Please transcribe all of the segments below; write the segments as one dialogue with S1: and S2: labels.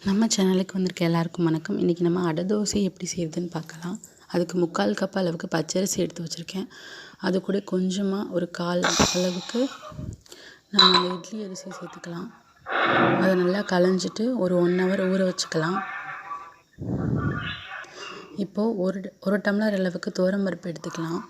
S1: நம்ம சேனலுக்கு வந்திருக்க எல்லாருக்கும் வணக்கம். இன்றைக்கி நம்ம அடை தோசை எப்படி செய்யுதுன்னு பார்க்கலாம். அதுக்கு 3/4 கப் அளவுக்கு பச்சரிசி எடுத்து வச்சுருக்கேன். அது கூட கொஞ்சமாக ஒரு 1/4 அளவுக்கு நம்ம அந்த இட்லி அரிசி சேர்த்துக்கலாம். அதை நல்லா களைஞ்சிட்டு ஒரு 1 ஹவர் ஊற வச்சுக்கலாம். இப்போது ஒரு டம்ளர் அளவுக்கு துவரம்பருப்பு எடுத்துக்கலாம்.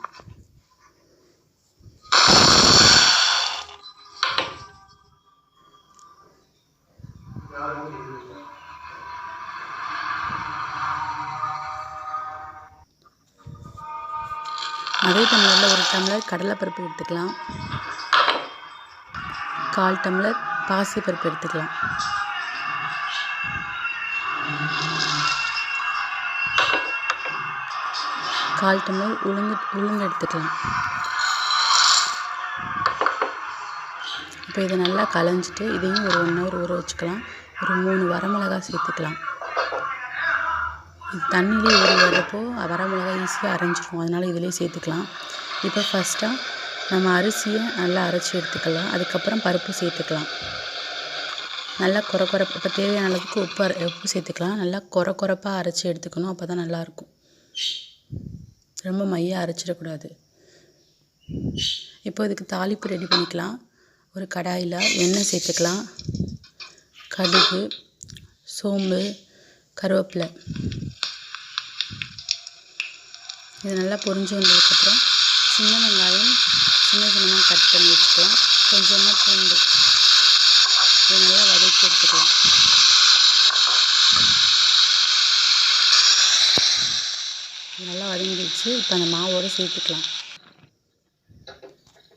S1: அதே டம்ளரில் ஒரு டம்ளர் கடலைப்பருப்பு எடுத்துக்கலாம். 1/4 டம்ளர் பாசிப்பருப்பு எடுத்துக்கலாம். கால் டம்ளர் உளுந்து எடுத்துக்கலாம். இப்போ இதை நல்லா களைஞ்சிட்டு இதையும் ஒரு 1 ஹவர் ஊற வச்சுக்கலாம். ஒரு 3 வரமிளகாய் சேர்த்துக்கலாம். இது தண்ணியிலே ஊறி வரப்போ வரமிளகாய் ஈஸியாக அரைஞ்சிடும், அதனால் இதிலே சேர்த்துக்கலாம். இப்போ ஃபஸ்ட்டாக நம்ம அரிசியை நல்லா அரைச்சி எடுத்துக்கலாம். அதுக்கப்புறம் பருப்பு சேர்த்துக்கலாம். நல்லா இப்போ தேவையான அளவுக்கு உப்பு சேர்த்துக்கலாம். நல்லா கொரப்பாக அரைச்சி எடுத்துக்கணும், அப்போ தான் நல்லாயிருக்கும். ரொம்ப மையாக அரைச்சிடக்கூடாது. இப்போ இதுக்கு தாளிப்பு ரெடி பண்ணிக்கலாம். ஒரு கடாயில் எண்ணெய் சேர்த்துக்கலாம். கடுகு, சோம்பு, கருவேப்பிலை இது நல்லா பொரிஞ்சு வந்ததுக்கப்புறம் சின்ன வெங்காயம் சின்னமாக கட் பண்ணி வச்சுக்கலாம். கொஞ்சமாக பூண்டு இதை நல்லா வதக்கி எடுத்துக்கலாம். நல்லா வதங்கிடுச்சு. இப்போ அந்த மாவோடு சேர்த்துக்கலாம்.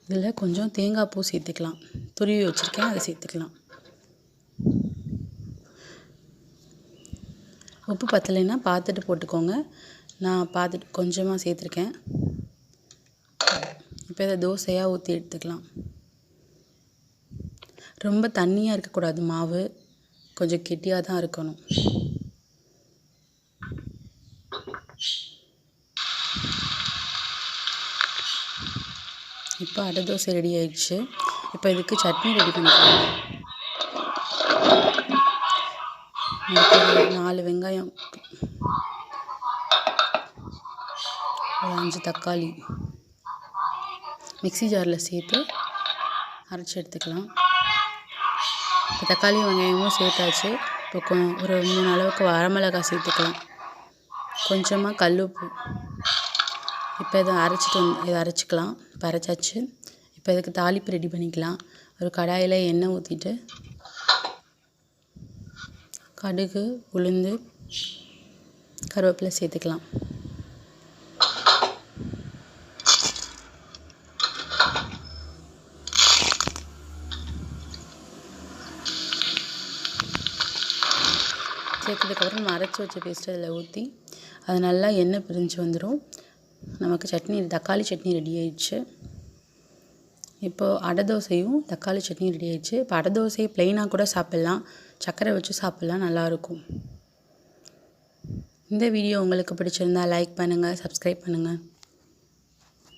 S1: இதில் கொஞ்சம் தேங்காய் பூ சேர்த்துக்கலாம். துருவி வச்சுருக்கேன், அதை சேர்த்துக்கலாம். உப்பு பத்தலைன்னா பார்த்துட்டு போட்டுக்கோங்க. நான் பார்த்துட்டு கொஞ்சமாக சேர்த்துருக்கேன். இப்போ இதை தோசையாக ஊற்றி எடுத்துக்கலாம். ரொம்ப தண்ணியாக இருக்கக்கூடாது, மாவு கொஞ்சம் கெட்டியாக தான் இருக்கணும். இப்போ அடை தோசை ரெடி ஆயிடுச்சு. இப்போ இதுக்கு சட்னி ரெடி பண்ணிக்கலாம். 4 வெங்காயம், ஒரு 5 தக்காளி மிக்ஸி ஜாரில் சேர்த்து அரைச்சி எடுத்துக்கலாம். இப்போ தக்காளி வெங்காயமும் சேர்த்தாச்சு. இப்போ ஒரு 3 அளவுக்கு வரமிளகாய் சேர்த்துக்கலாம். கொஞ்சமாக கல்லுப்பு. இப்போ இதை அரைச்சிக்கலாம். இப்போ அரைச்சாச்சு. இப்போ இதுக்கு தாளிப்பு ரெடி பண்ணிக்கலாம். ஒரு கடாயில் எண்ணெய் ஊற்றிட்டு கடுகு, உளுந்து, கருவேப்பிலை சேர்த்துக்கலாம். சேர்த்ததுக்கப்புறம் நம்ம அரைச்சி வச்ச பேஸ்ட்டு அதில் ஊற்றி அது நல்லா எண்ணெய் பிரிஞ்சு வந்துடும். நமக்கு தக்காளி சட்னி ரெடி ஆயிடுச்சு. இப்போது அடை தோசையும் தக்காளி சட்னி ரெடி ஆயிடுச்சு. இப்போ அடை தோசையை ப்ளைனாக கூட சாப்பிட்லாம், சர்க்கரை வச்சு சாப்பிட்லாம், நல்லாயிருக்கும். இந்த வீடியோ உங்களுக்கு பிடிச்சிருந்தா லைக் பண்ணுங்கள், சப்ஸ்கிரைப் பண்ணுங்கள்.